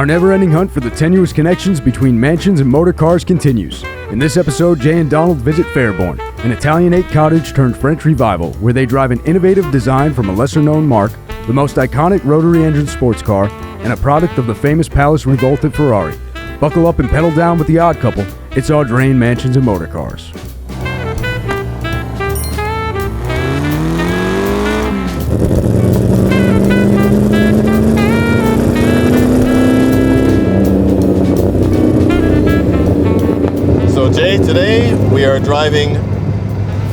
Our never-ending hunt for the tenuous connections between mansions and motor cars continues. In this episode, Jay and Donald visit Fairborne, an Italianate cottage turned French revival, where they drive an innovative design from a lesser-known marque, the most iconic rotary-engine sports car, and a product of the famous Palace Revolt at Ferrari. Buckle up and pedal down with the odd couple. It's Audrain Mansions and Motorcars. Jay, today we are driving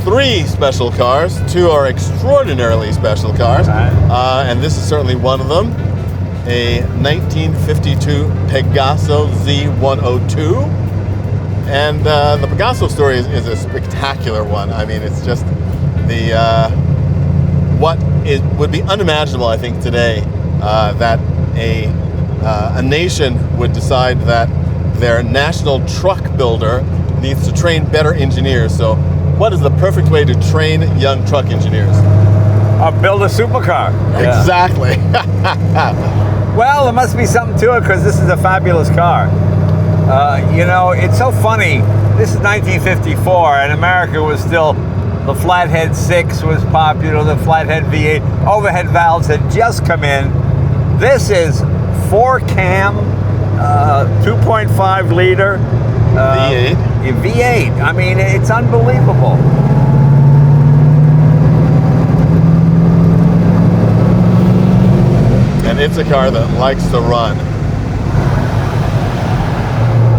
three special cars. Two are extraordinarily special cars, and this is certainly one of them. A 1952 Pegaso Z102. And the Pegaso story is a spectacular one. I mean, it's just what would be unimaginable, I think, today, that a nation would decide that their national truck builder needs to train better engineers. So what is the perfect way to train young truck engineers? Build a supercar. Yeah. Exactly. Well, there must be something to it, because this is a fabulous car. You know, it's so funny. This is 1954, and America was still, the Flathead 6 was popular, the Flathead V8, overhead valves had just come in. This is 4-cam, 2.5 liter. V8. V8. I mean, it's unbelievable. And it's a car that likes to run.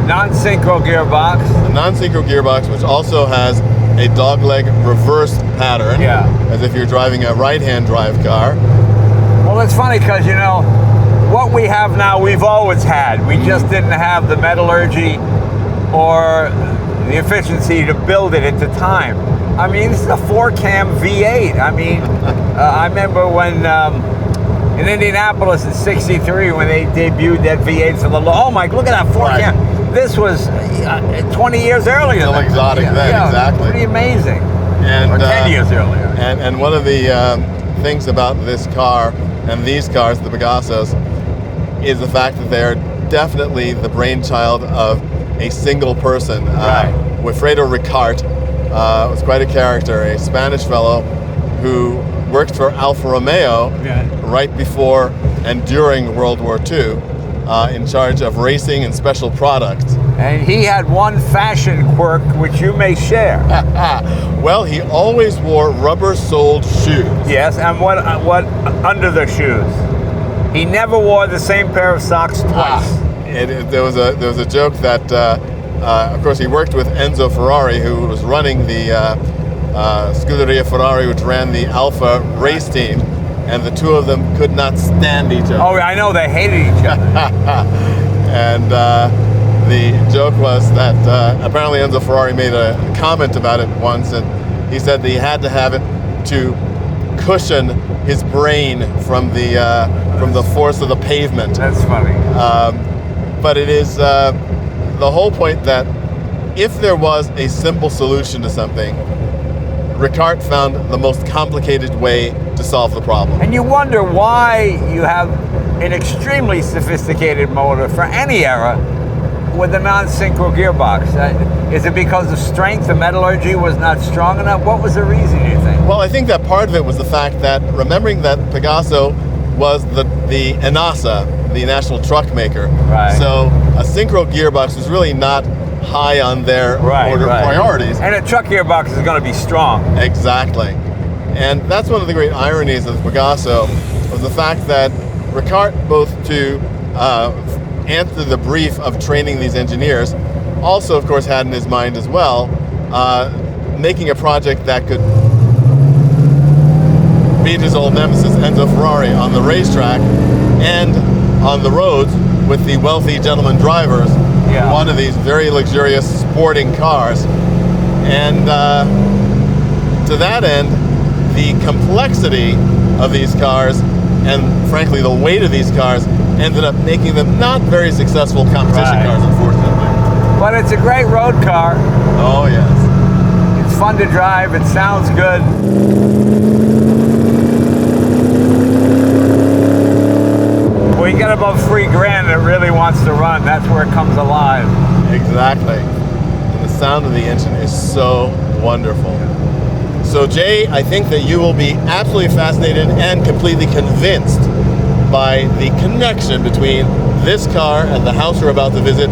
Non-synchro gearbox. A non-synchro gearbox, which also has a dogleg reverse pattern. Yeah. As if you're driving a right-hand drive car. Well, it's funny because, you know, what we have now, we've always had. We just didn't have the metallurgy or the efficiency to build it at the time. I mean, this is a 4-cam V8. I mean, I remember when in Indianapolis in '63 when they debuted that V8 for the oh my, look at that 4-cam. Right. This was 20 years earlier. Still exotic then, exactly. Pretty amazing. And, or 10 years earlier. And one of the things about this car and these cars, the Pegasos, is the fact that they're definitely the brainchild of a single person. Right. Wilfredo Ricart was quite a character, a Spanish fellow who worked for Alfa Romeo right before and during World War II, in charge of racing and special products. And he had one fashion quirk which you may share. Well, he always wore rubber-soled shoes. Yes, and what under the shoes? He never wore the same pair of socks twice. There was a joke that, of course, he worked with Enzo Ferrari, who was running the Scuderia Ferrari, which ran the Alfa race team, and the two of them could not stand each other. Oh, I know, they hated each other. And the joke was that apparently Enzo Ferrari made a comment about it once, and he said that he had to have it to cushion his brain from the force of the pavement. That's funny. But it is the whole point that if there was a simple solution to something, Ricart found the most complicated way to solve the problem. And you wonder why you have an extremely sophisticated motor for any era with a non-synchro gearbox. Is it because of strength, the metallurgy was not strong enough? What was the reason, do you think? Well, I think that part of it was the fact that, remembering that Pegaso was the ENASA, the national truck maker. Right. So a synchro gearbox was really not high on their order of priorities. And a truck gearbox is going to be strong. Exactly. And that's one of the great ironies of the Pegaso, was the fact that Ricart, both to answer the brief of training these engineers, also, of course, had in his mind as well, making a project that could beat his old nemesis Enzo Ferrari on the racetrack and on the roads with the wealthy gentleman drivers, one of these very luxurious sporting cars. And to that end, the complexity of these cars and, frankly, the weight of these cars ended up making them not very successful competition cars, unfortunately. But it's a great road car. Oh, yes. It's fun to drive. It sounds good. we get above $3,000 and it really wants to run. That's where it comes alive. Exactly. And the sound of the engine is so wonderful. So Jay, I think that you will be absolutely fascinated and completely convinced by the connection between this car and the house we're about to visit,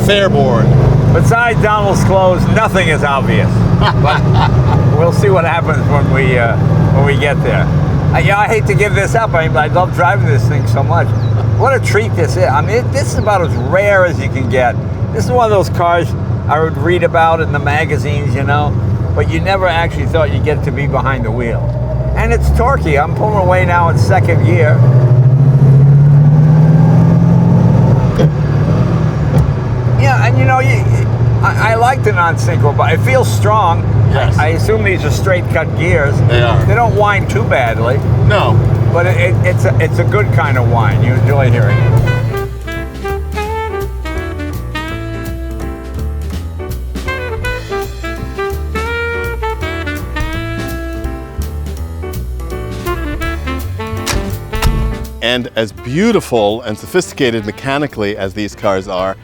Fairborne. Besides Donald's clothes, nothing is obvious. But we'll see what happens when we get there. I hate to give this up. I love driving this thing so much. What a treat this is. I mean, this is about as rare as you can get. This is one of those cars I would read about in the magazines, you know, but you never actually thought you'd get to be behind the wheel. And it's torquey. I'm pulling away now in second gear. Yeah, and you know, I like the non-synchro, but it feels strong. Yes. I assume these are straight cut gears. They are. They don't whine too badly. No. But it's a good kind of whine. You enjoy hearing it. And as beautiful and sophisticated mechanically as these cars are,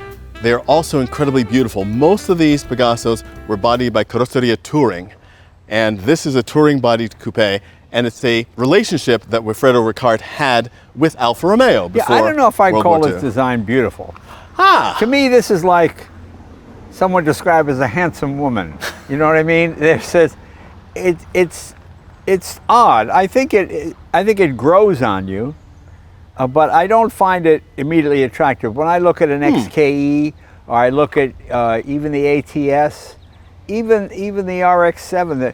they're also incredibly beautiful. Most of these Pegasos were bodied by Carrozzeria Touring, and this is a touring-bodied coupe, and it's a relationship that Wilfredo Ricard had with Alfa Romeo before I don't know if I'd World call War this II. design beautiful. Ah! To me, this is like someone described as a handsome woman. You know what I mean? It says it's odd. I think it grows on you. But I don't find it immediately attractive. When I look at an XKE, or I look at even the ATS, even the RX-7,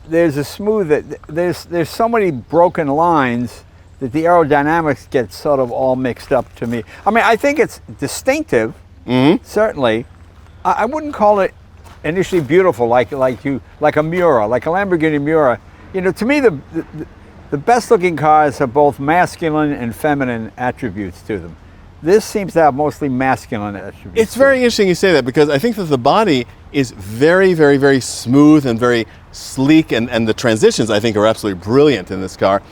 there's a smooth, there's so many broken lines that the aerodynamics get sort of all mixed up to me. I mean, I think it's distinctive, certainly. I wouldn't call it initially beautiful, like a Miura, like a Lamborghini Miura. You know, to me, the best looking cars have both masculine and feminine attributes to them. This seems to have mostly masculine attributes. It's very interesting you say that, because I think that the body is very, very, very smooth and very sleek, and the transitions I think are absolutely brilliant in this car.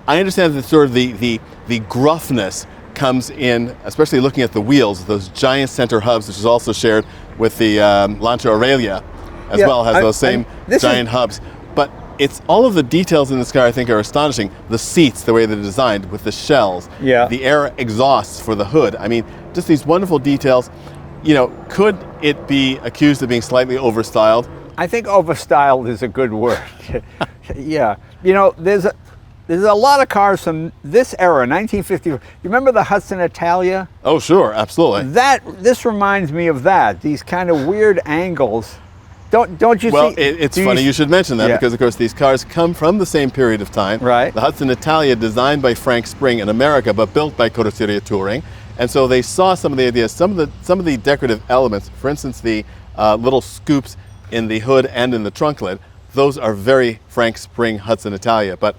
I understand that sort of the gruffness comes in, especially looking at the wheels, those giant center hubs, which is also shared with the Lancia Aurelia as well, has those same giant hubs. But it's all of the details in this car I think are astonishing. The seats, the way they're designed with the shells, the air exhausts for the hood. I mean, just these wonderful details. You know, could it be accused of being slightly overstyled? I think overstyled is a good word. Yeah. You know, there's a lot of cars from this era, 1950. You remember the Hudson Italia? Oh, sure, absolutely. This reminds me of that. These kind of weird angles. Don't you see? Well, it's funny you should mention that, because of course these cars come from the same period of time. Right. The Hudson Italia, designed by Frank Spring in America, but built by Carrozzeria Touring, and so they saw some of the ideas, some of the decorative elements. For instance, the little scoops in the hood and in the trunk lid. Those are very Frank Spring Hudson Italia. But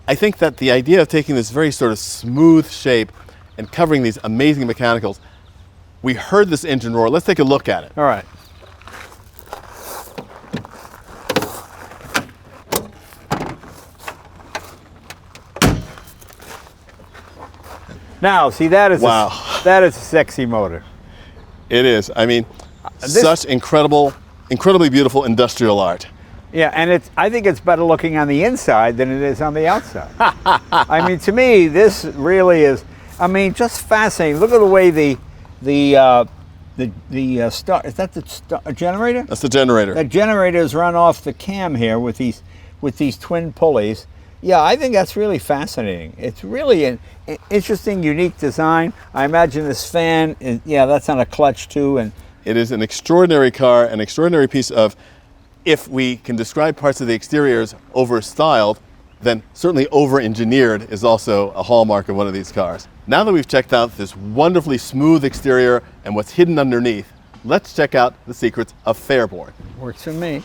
I think that the idea of taking this very sort of smooth shape and covering these amazing mechanicals, we heard this engine roar. Let's take a look at it. All right. Now, see, that is that is a sexy motor. It is. I mean, such incredibly beautiful industrial art. Yeah, and I think it's better looking on the inside than it is on the outside. I mean, to me, this really is. I mean, just fascinating. Look at the way the star, is that the generator? That's the generator. That generator is run off the cam here with these twin pulleys. Yeah, I think that's really fascinating. It's really an interesting, unique design. I imagine this fan, that's on a clutch too. And it is an extraordinary car, an extraordinary piece of, if we can describe parts of the exterior as over-styled, then certainly over-engineered is also a hallmark of one of these cars. Now that we've checked out this wonderfully smooth exterior and what's hidden underneath, let's check out the secrets of Fairborne. Works for me.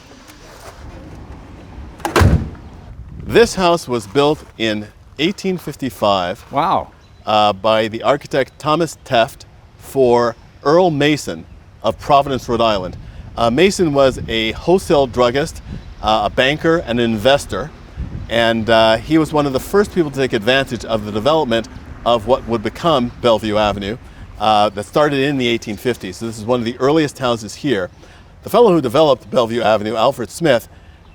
This house was built in 1855. Wow. By the architect Thomas Teft for Earl Mason of Providence, Rhode Island. Mason was a wholesale druggist, a banker, and an investor, and he was one of the first people to take advantage of the development of what would become Bellevue Avenue that started in the 1850s. So this is one of the earliest houses here. The fellow who developed Bellevue Avenue, Alfred Smith,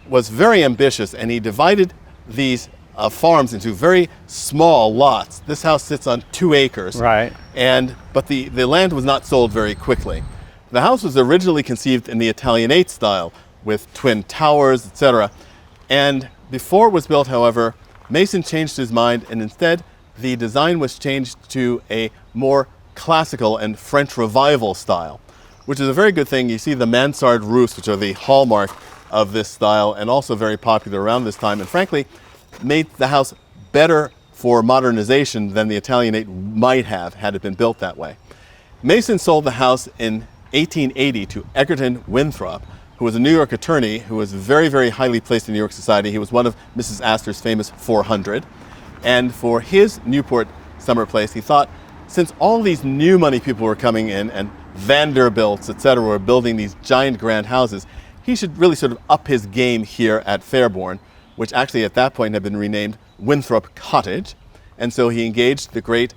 was very ambitious, and he divided these farms into very small lots. This house sits on 2 acres. Right. But the land was not sold very quickly. The house was originally conceived in the Italianate style with twin towers, etc. And before it was built, however, Mason changed his mind, and instead the design was changed to a more classical and French Revival style, which is a very good thing. You see the mansard roofs, which are the hallmark of this style and also very popular around this time, and frankly made the house better for modernization than the Italianate might have had it been built that way. Mason sold the house in 1880 to Egerton Winthrop, who was a New York attorney who was very, very highly placed in New York society. He was one of Mrs. Astor's famous 400. And for his Newport summer place, he thought, since all these new money people were coming in and Vanderbilts, etc., were building these giant grand houses, he should really sort of up his game here at Fairborne, which actually at that point had been renamed Winthrop Cottage. And so he engaged the great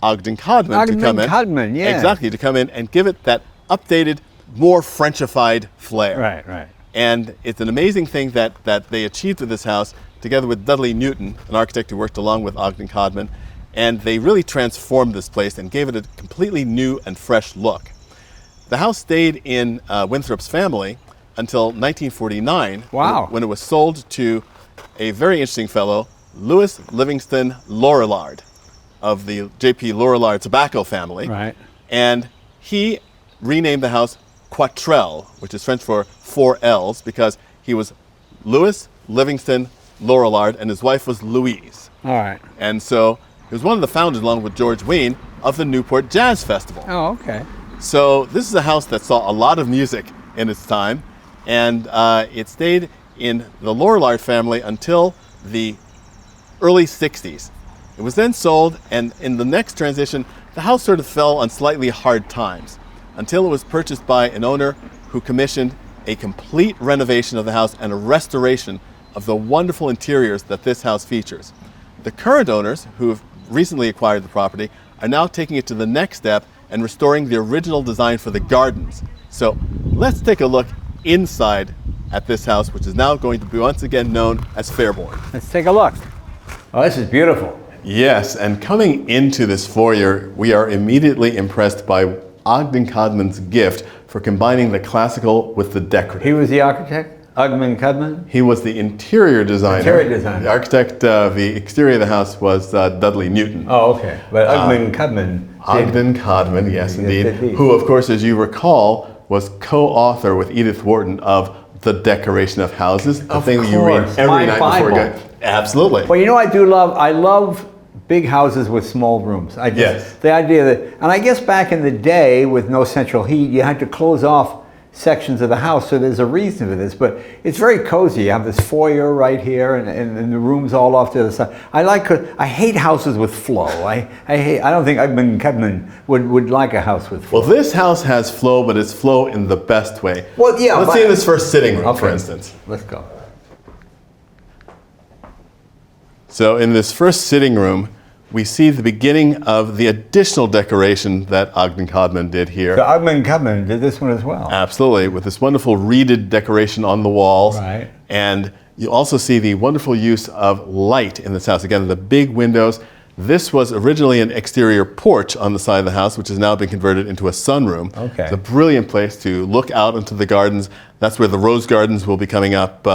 Ogden Codman to come in. Codman, yeah. Exactly, to come in and give it that updated, more Frenchified flair. Right, right. And it's an amazing thing that they achieved with this house, together with Dudley Newton, an architect who worked along with Ogden Codman, and they really transformed this place and gave it a completely new and fresh look. The house stayed in Winthrop's family until 1949, wow, when it was sold to a very interesting fellow, Louis Livingston Lorillard, of the J.P. Lorillard tobacco family. Right. And he renamed the house Quatrelle, which is French for 4 L's, because he was Louis Livingston Lorillard and his wife was Louise. All right. And so he was one of the founders, along with George Wein, of the Newport Jazz Festival. Oh, okay. So this is a house that saw a lot of music in its time, and it stayed in the Lorillard family until the early 60s. It was then sold, and in the next transition, the house sort of fell on slightly hard times until it was purchased by an owner who commissioned a complete renovation of the house and a restoration of the wonderful interiors that this house features. The current owners, who have recently acquired the property, are now taking it to the next step and restoring the original design for the gardens. So let's take a look inside at this house, which is now going to be once again known as Fairborne. Let's take a look. Oh, this is beautiful. Yes, and coming into this foyer, we are immediately impressed by Ogden Codman's gift for combining the classical with the decorative. He was the architect? Ogden Codman? He was the interior designer. Interior designer. The architect, the exterior of the house was Dudley Newton. Oh, okay. But Ogden Codman. Ogden Codman, yes, indeed. indeed. Who, of course, as you recall, was co-author with Edith Wharton of The Decoration of Houses, the thing that you read every My night Bible. before you go. Absolutely. Well, you know, I love big houses with small rooms. Yes. The idea that, and I guess back in the day with no central heat, you had to close off sections of the house, so there's a reason for this, but it's very cozy. You have this foyer right here, and the rooms all off to the side. I hate houses with flow. I don't think Ogden Codman would like a house with flow. Well, this house has flow, but it's flow in the best way. Well, yeah. Let's see in this first sitting room, for Okay. instance. Let's go. So in this first sitting room, we see the beginning of the additional decoration that Ogden Codman did here. So Ogden Codman did this one as well. Absolutely, with this wonderful reeded decoration on the walls. Right. And you also see the wonderful use of light in this house. Again, the big windows. This was originally an exterior porch on the side of the house, which has now been converted into a sunroom. Okay. It's a brilliant place to look out into the gardens. That's where the rose gardens will be coming up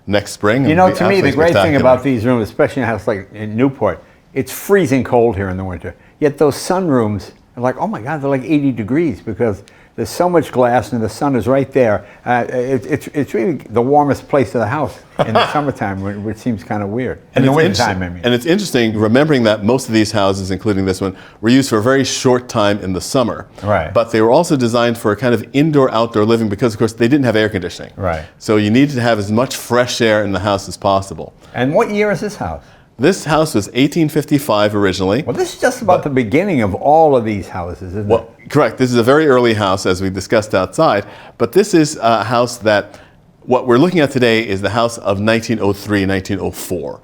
next spring. You know, It'll be to me, the absolutely great thing spectacular. about these rooms, especially in a house like in Newport, it's freezing cold here in the winter. Yet those sunrooms are like, oh my God, they're like 80 degrees because there's so much glass and the sun is right there. It's really the warmest place of the house in the summertime, which seems kind of weird. In the wintertime, I mean. And it's interesting, remembering that most of these houses, including this one, were used for a very short time in the summer. Right. But they were also designed for a kind of indoor-outdoor living because, of course, they didn't have air conditioning. Right. So you needed to have as much fresh air in the house as possible. And what year is this house? This house was 1855 originally. Well, this is just about the beginning of all of these houses, isn't Well, correct. This is a very early house, as we discussed outside. But this is a house that, what we're looking at today is the house of 1903, 1904.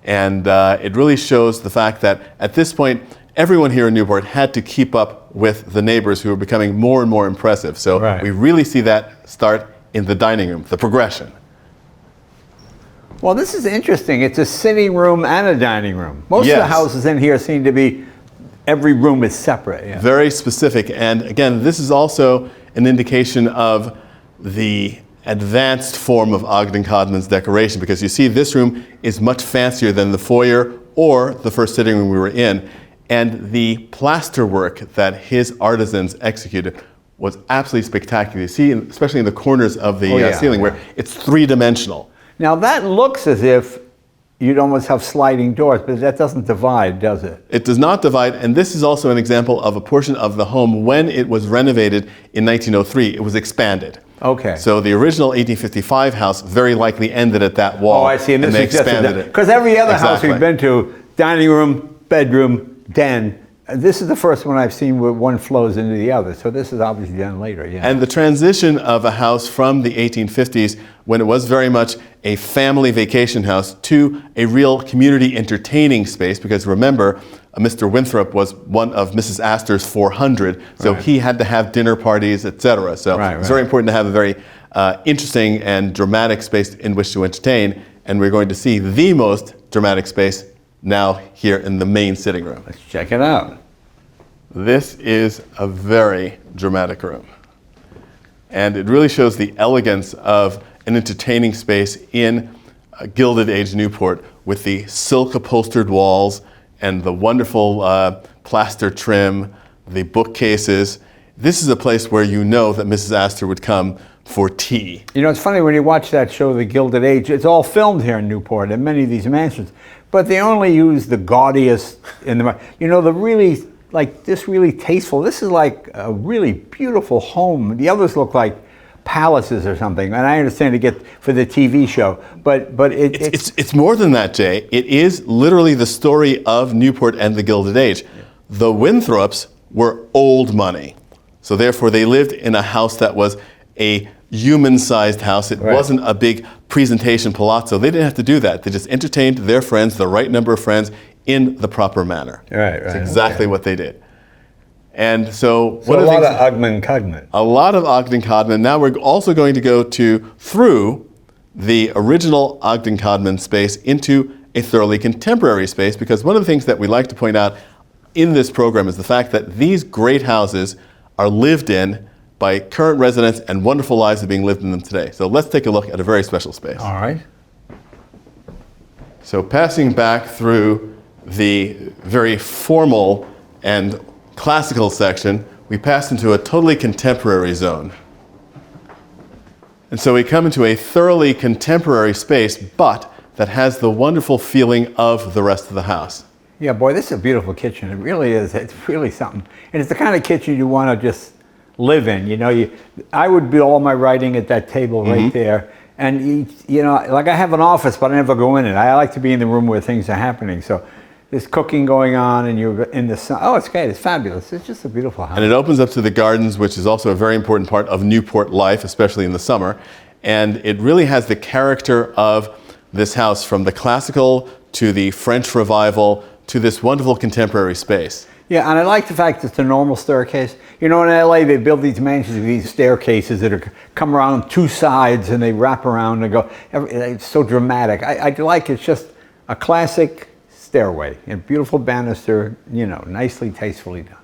And it really shows the fact that at this point, everyone here in Newport had to keep up with the neighbors who were becoming more and more impressive. So we really see that start in the dining room, the progression. Well, this is interesting. It's a sitting room and a dining room. Most of the houses in here seem to be, every room is separate. Yeah. Very specific. And again, this is also an indication of the advanced form of Ogden Codman's decoration, because you see this room is much fancier than the foyer or the first sitting room we were in. And the plaster work that his artisans executed was absolutely spectacular. You see, especially in the corners of the ceiling, where it's three-dimensional. Now that looks as if you'd almost have sliding doors, but that doesn't divide, does it? It does not divide, and this is also an example of a portion of the home when it was renovated in 1903, it was expanded. Okay. So the original 1855 house very likely ended at that wall. Oh, I see, and they expanded it. Because every other house we've been to, dining room, bedroom, den, this is the first one I've seen where one flows into the other, so this is obviously done later, yeah. And the transition of a house from the 1850s, when it was very much a family vacation house, to a real community entertaining space, because remember, Mr. Winthrop was one of Mrs. Astor's 400, so he had to have dinner parties, etc. So it's very important to have a very interesting and dramatic space in which to entertain, and we're going to see the most dramatic space now here in the main sitting room. Let's check it out. This is a very dramatic room. And it really shows the elegance of an entertaining space in Gilded Age Newport, with the silk upholstered walls and the wonderful plaster trim, the bookcases. This is a place where you know that Mrs. Astor would come for tea. You know, it's funny when you watch that show, The Gilded Age, it's all filmed here in Newport in many of these mansions, but they only use the gaudiest in the, you know, the really, like this really tasteful, this is like a really beautiful home. The others look like palaces or something, and I understand to get for the TV show, but it's more than that, Jay. It is literally the story of Newport and the Gilded Age. The Winthrops were old money, so therefore they lived in a house that was a human-sized house. It wasn't a big presentation palazzo. They didn't have to do that. They just entertained their friends, the right number of friends, in the proper manner. That's exactly what they did. And so a lot of Ogden Codman. A lot of Ogden Codman. Now we're also going to go through the original Ogden Codman space into a thoroughly contemporary space, because one of the things that we like to point out in this program is the fact that these great houses are lived in by current residents, and wonderful lives are being lived in them today. So let's take a look at a very special space. All right. So passing back through the very formal and classical section, we pass into a totally contemporary zone. And so we come into a thoroughly contemporary space, but that has the wonderful feeling of the rest of the house. Yeah, boy, this is a beautiful kitchen. It really is. It's really something. And it's the kind of kitchen you want to just live in. You know, I would do all my writing at that table right there. And, you know, like I have an office, but I never go in it. I like to be in the room where things are happening. So there's cooking going on, and you're in the sun. Oh, it's great. It's fabulous. It's just a beautiful house. And it opens up to the gardens, which is also a very important part of Newport life, especially in the summer. And it really has the character of this house, from the classical to the French Revival to this wonderful contemporary space. Yeah, and I like the fact that it's a normal staircase. You know, in LA, they build these mansions with these staircases that come around on two sides, and they wrap around and go. It's so dramatic. I like it's just a classic stairway and beautiful banister, you know, nicely, tastefully done.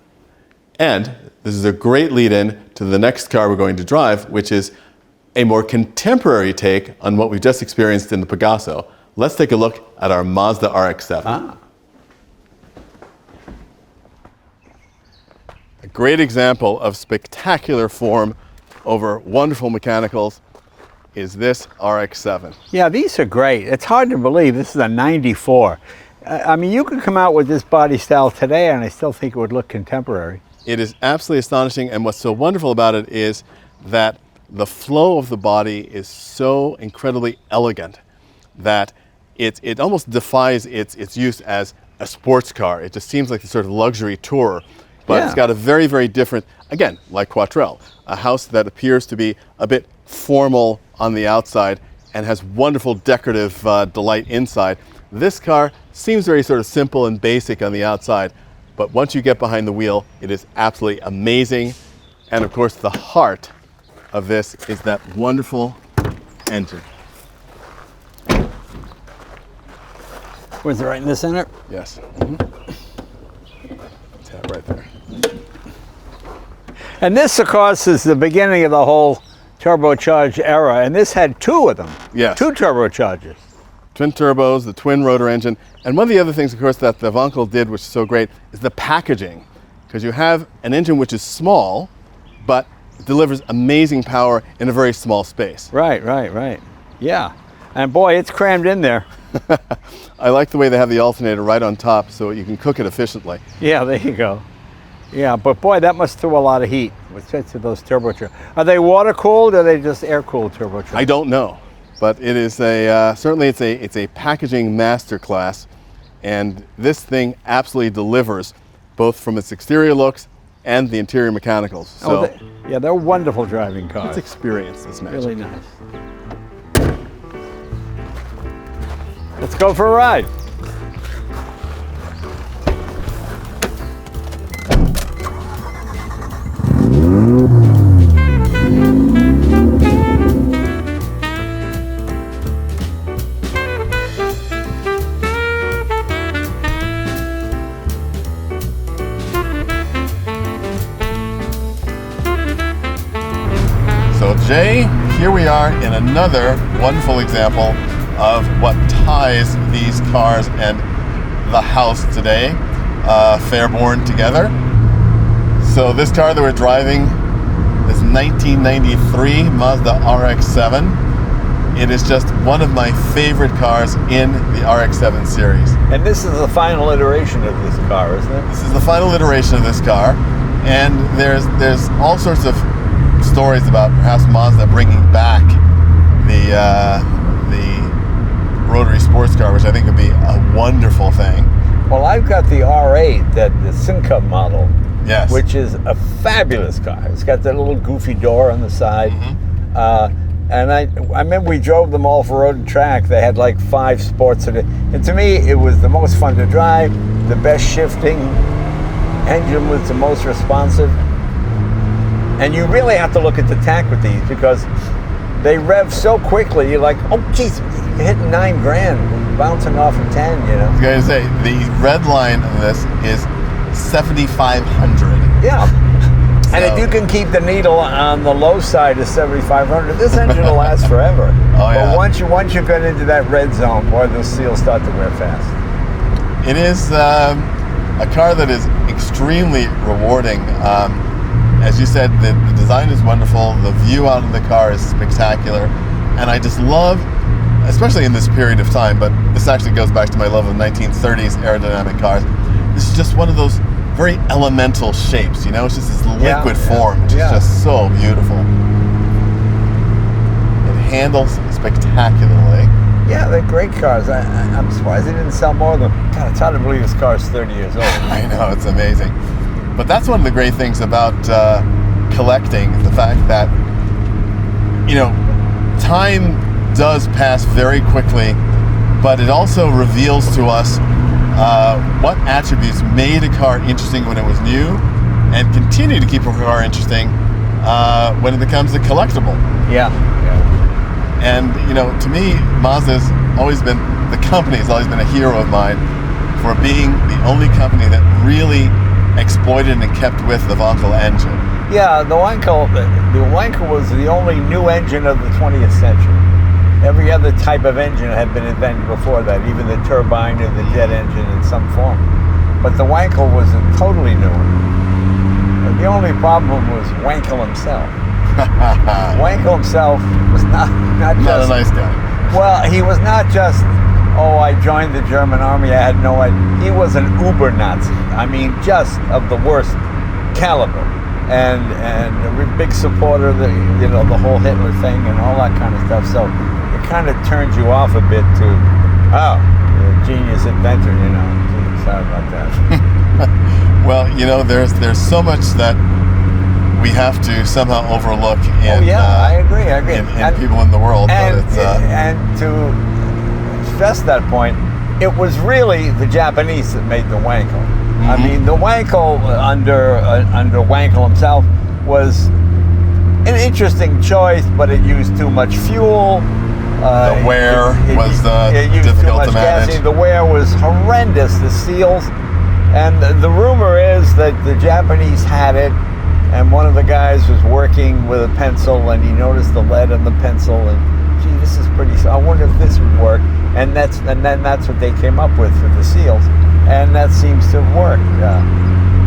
And this is a great lead-in to the next car we're going to drive, which is a more contemporary take on what we've just experienced in the Pegaso. Let's take a look at our Mazda RX-7. A great example of spectacular form over wonderful mechanicals is this RX-7. Yeah, these are great. It's hard to believe this is a 94. I mean, you could come out with this body style today and I still think it would look contemporary. It is absolutely astonishing, and what's so wonderful about it is that the flow of the body is so incredibly elegant that it almost defies its use as a sports car. It just seems like the sort of luxury tourer. But it's got a very, very different, again, like Quattrell, a house that appears to be a bit formal on the outside and has wonderful decorative delight inside. This car seems very sort of simple and basic on the outside, but once you get behind the wheel, it is absolutely amazing. And of course, the heart of this is that wonderful engine. Was it right in the center? Yes. Tap right there. And this, of course, is the beginning of the whole turbocharged era, and this had two of them. Yes. Two turbochargers. Twin turbos, the twin rotor engine. And one of the other things, of course, that the Wankel did, which is so great, is the packaging. Because you have an engine which is small, but delivers amazing power in a very small space. Right. Yeah. And boy, it's crammed in there. I like the way they have the alternator right on top so you can cook it efficiently. Yeah, there you go. Yeah, but boy, that must do a lot of heat with those turbochargers. Are they water cooled or are they just air cooled turbochargers? I don't know, but it is certainly it's a packaging masterclass, and this thing absolutely delivers both from its exterior looks and the interior mechanicals. So yeah, they're wonderful driving cars. let's experience this magic. Really nice. Let's go for a ride. So Jay, here we are in another wonderful example of what ties these cars and the house today, Fairborn, together. So this car that we're driving is 1993 Mazda RX-7. It is just one of my favorite cars in the RX-7 series. And this is the final iteration of this car, isn't it? This is the final iteration of this car, and there's all sorts of stories about perhaps Mazda bringing back the rotary sports car, which I think would be a wonderful thing. Well, I've got the R8, the Syncub model, Yes. which is a fabulous car. It's got that little goofy door on the side. And I remember we drove them all for road and track. They had like 5 sports in it. And to me, it was the most fun to drive, the best shifting, engine was the most responsive. And you really have to look at the tack with these because they rev so quickly. You're like, oh, geez, you're hitting 9 grand, bouncing off of 10, you know? I was going to say, the red line on this is 7,500. Yeah. And if you can keep the needle on the low side of 7,500, this engine will last forever. Oh, yeah. But once you get into that red zone, boy, those seals start to wear fast. It is a car that is extremely rewarding. As you said, the design is wonderful. The view out of the car is spectacular. And I just love, especially in this period of time, but this actually goes back to my love of 1930s aerodynamic cars. This is just one of those very elemental shapes, you know? It's just this liquid form, which is just so beautiful. It handles spectacularly. Yeah, they're great cars. I'm surprised they didn't sell more of them. God, it's hard to believe this car is 30 years old. I know, it's amazing. But that's one of the great things about collecting, the fact that, you know, time does pass very quickly, but it also reveals to us what attributes made a car interesting when it was new and continue to keep a car interesting when it becomes a collectible. Yeah. And, you know, to me, Mazda's always been, the company has always been a hero of mine for being the only company that really exploited and kept with the Wankel engine. Yeah, the Wankel was the only new engine of the 20th century. Every other type of engine had been invented before that, even the turbine and the jet engine in some form. But the Wankel was a totally new one. The only problem was Wankel himself. Wankel himself was not just a nice guy. Well, he was not just, oh, I joined the German army, I had no idea. He was an uber Nazi. I mean, just of the worst caliber. And a big supporter of the whole Hitler thing and all that kind of stuff. So it kind of turns you off a bit to, oh, you're a genius inventor, you know. Gee, sorry about that. Well, you know, there's so much that we have to somehow overlook in, I agree. in people in the world. And, but it's, and to stress that point, it was really the Japanese that made the Wankel. I mean, the Wankel under Wankel himself was an interesting choice, but it used too much fuel. The wear was difficult to manage. Gasoline. The wear was horrendous. The seals, and the rumor is that the Japanese had it, and one of the guys was working with a pencil, and he noticed the lead on the pencil, and gee, this is pretty. I wonder if this would work. And then that's what they came up with for the seals, and that seems to have worked.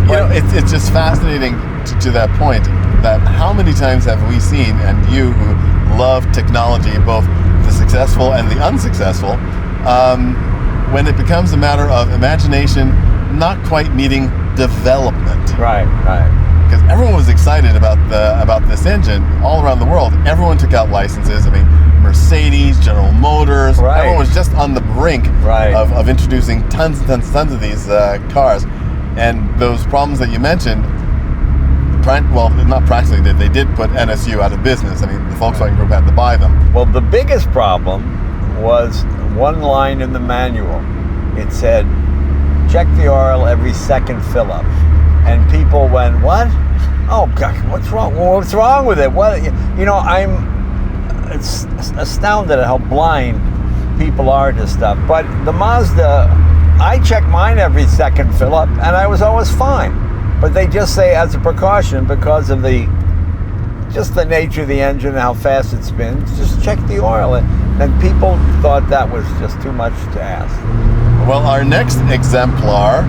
You know, it's just fascinating to that point. That how many times have we seen, and you who love technology, both the successful and the unsuccessful, when it becomes a matter of imagination not quite meeting development. Right. Because everyone was excited about this engine all around the world. Everyone took out licenses. I mean, Mercedes, General Motors, everyone was just on the brink of introducing tons of these cars. And those problems that you mentioned, well, not practically did. They did put NSU out of business. I mean, the Volkswagen Group had to buy them. Well, the biggest problem was one line in the manual. It said, check the oil every second fill up. And people went, what? Oh, God, what's wrong? Well, what's wrong with it? What? You know, I'm astounded at how blind people are to stuff. But the Mazda, I check mine every second fill up, and I was always fine. But they just say as a precaution, because of the nature of the engine and how fast it spins, just check the oil. And people thought that was just too much to ask. Well, our next exemplar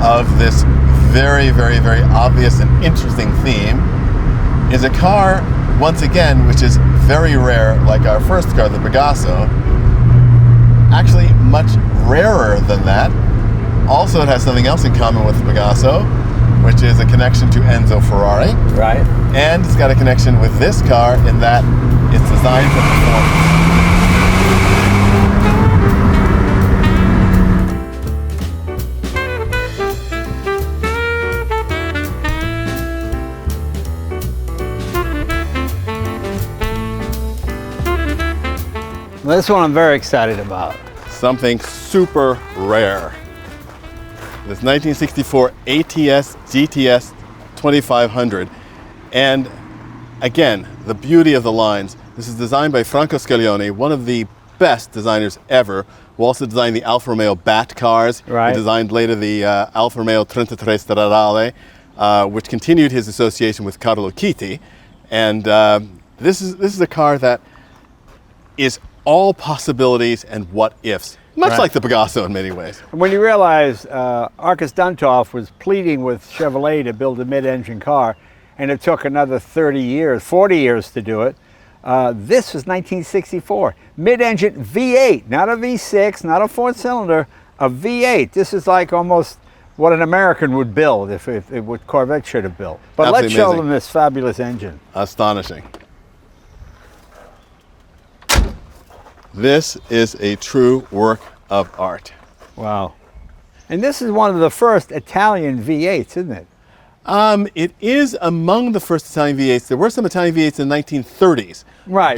of this very, very, very obvious and interesting theme is a car, once again, which is very rare, like our first car, the Pegaso. Actually, much rarer than that. Also, it has something else in common with the Pegaso, which is a connection to Enzo Ferrari. Right. And it's got a connection with this car in that it's designed for performance. This one I'm very excited about. Something super rare. This 1964 ATS GTS 2500. And again, the beauty of the lines. This is designed by Franco Scaglione, one of the best designers ever, who also designed the Alfa Romeo Bat cars. Right. He designed later the Alfa Romeo 33 Stradale, which continued his association with Carlo Chitti. And this is a car that is all possibilities and what ifs, much like the Pegaso in many ways. When you realize Arcus Duntov was pleading with Chevrolet to build a mid-engine car, and it took another 30 years, 40 years to do it. This was 1964. Mid-engine V8, not a V6, not a four-cylinder, a V8. This is like almost what an American would build if what Corvette should have built. But Absolutely let's show amazing. them this fabulous engine. Astonishing. This is a true work of art. Wow. And this is one of the first Italian V8s, isn't it? It is among the first Italian V8s. There were some Italian V8s in the 1930s. Right,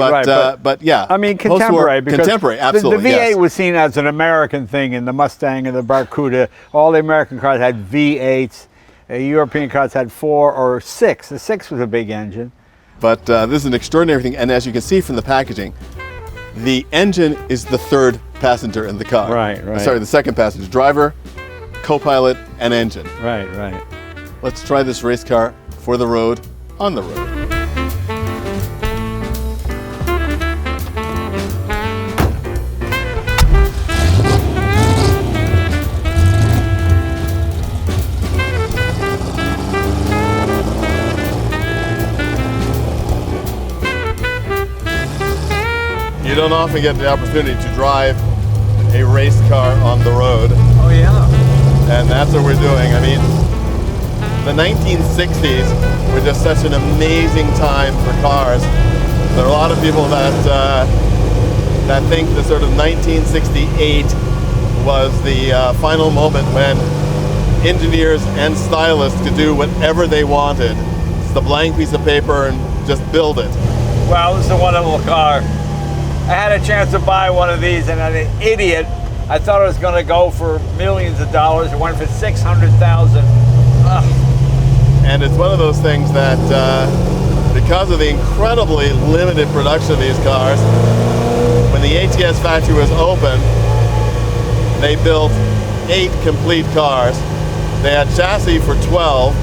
but yeah. I mean, contemporary. Because contemporary, absolutely. The V8 yes. was seen as an American thing, and the Mustang and the Barracuda. All the American cars had V8s. European cars had 4 or 6. The 6 was a big engine. But this is an extraordinary thing, and as you can see from the packaging, the engine is the third passenger in the car. Right. Sorry, the second passenger. Driver, co-pilot, and engine. Right. Let's try this race car for the road, on the road. You don't often get the opportunity to drive a race car on the road. Oh, yeah. And that's what we're doing. I mean, the 1960s were just such an amazing time for cars. There are a lot of people that think the sort of 1968 was the final moment when engineers and stylists could do whatever they wanted. It's the blank piece of paper and just build it. Well, this is a wonderful car. I had a chance to buy one of these, and an idiot I thought it was going to go for millions of dollars. It went for 600,000. And it's one of those things that, because of the incredibly limited production of these cars, when the ATS factory was open, they built 8 complete cars. They had chassis for 12,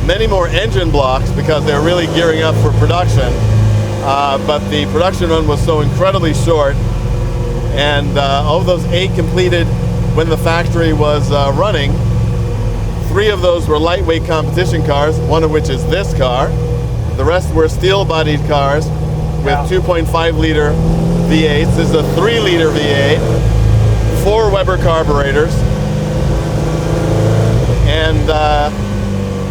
many more engine blocks because they were really gearing up for production. But the production run was so incredibly short, and of those 8 completed when the factory was running, 3 of those were lightweight competition cars, one of which is this car. The rest were steel-bodied cars with 2.5-liter V8s. This is a 3-liter V8, 4 Weber carburetors, and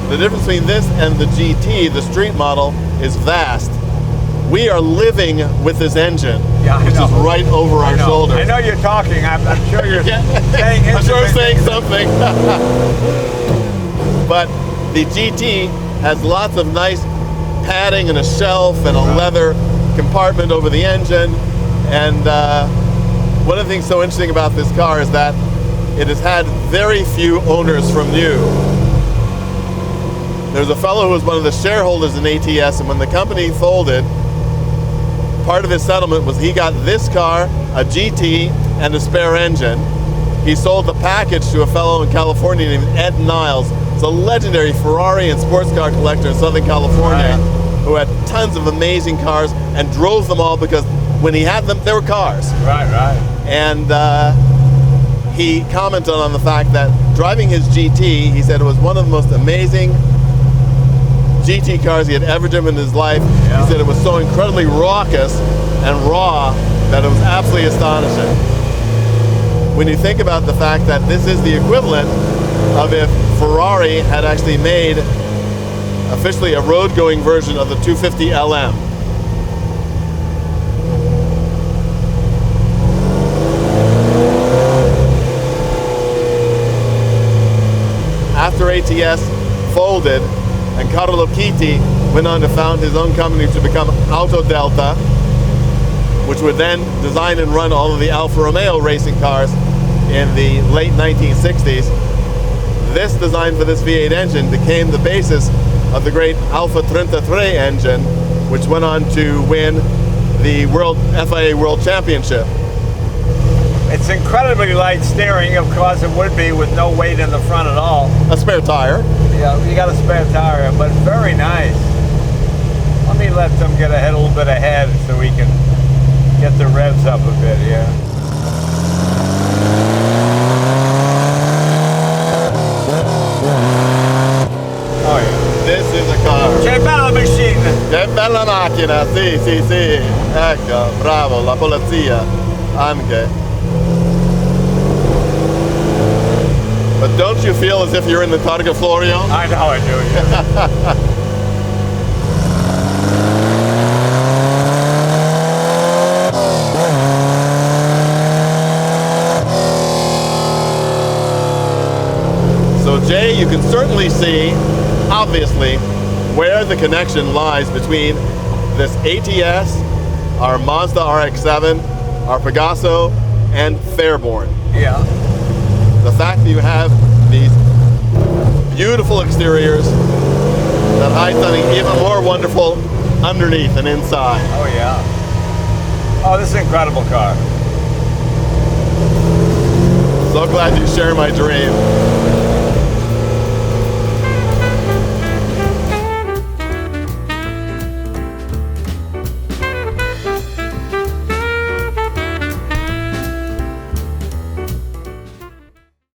the difference between this and the GT, the street model, is vast. We are living with this engine, which is right over our shoulders. I know you're talking. I'm sure you're saying I'm sure I'm saying something. But the GT has lots of nice padding and a shelf and a leather compartment over the engine. And one of the things so interesting about this car is that it has had very few owners from new. There's a fellow who was one of the shareholders in ATS, and when the company folded, part of his settlement was he got this car, a GT, and a spare engine. He sold the package to a fellow in California named Ed Niles. It's a legendary Ferrari and sports car collector in Southern California who had tons of amazing cars and drove them all because when he had them, they were cars. Right. And he commented on the fact that driving his GT, he said it was one of the most amazing GT cars he had ever driven in his life. He said it was so incredibly raucous and raw that it was absolutely astonishing. When you think about the fact that this is the equivalent of if Ferrari had actually made officially a road-going version of the 250 LM. After ATS folded, and Carlo Chitti went on to found his own company to become Auto Delta, which would then design and run all of the Alfa Romeo racing cars in the late 1960s. This design for this V8 engine became the basis of the great Alfa 33 engine, which went on to win the FIA World Championship. It's incredibly light steering, of course it would be with no weight in the front at all. A spare tire. Yeah, you got a spare tire, but very nice. Let me let them get a little bit ahead so we can get the revs up a bit here. Oh yeah. This is a car. Che bella machine! Che bella macchina, sì. Ecco, bravo, la polizia anche. But don't you feel as if you're in the Targa Florio? I know I do, yeah. So Jay, you can certainly see, obviously, where the connection lies between this ATS, our Mazda RX-7, our Pegaso, and Fairborn. Yeah. The fact that you have these beautiful exteriors that hide something even more wonderful underneath and inside. Oh yeah. Oh, this is an incredible car. So glad you share my dream.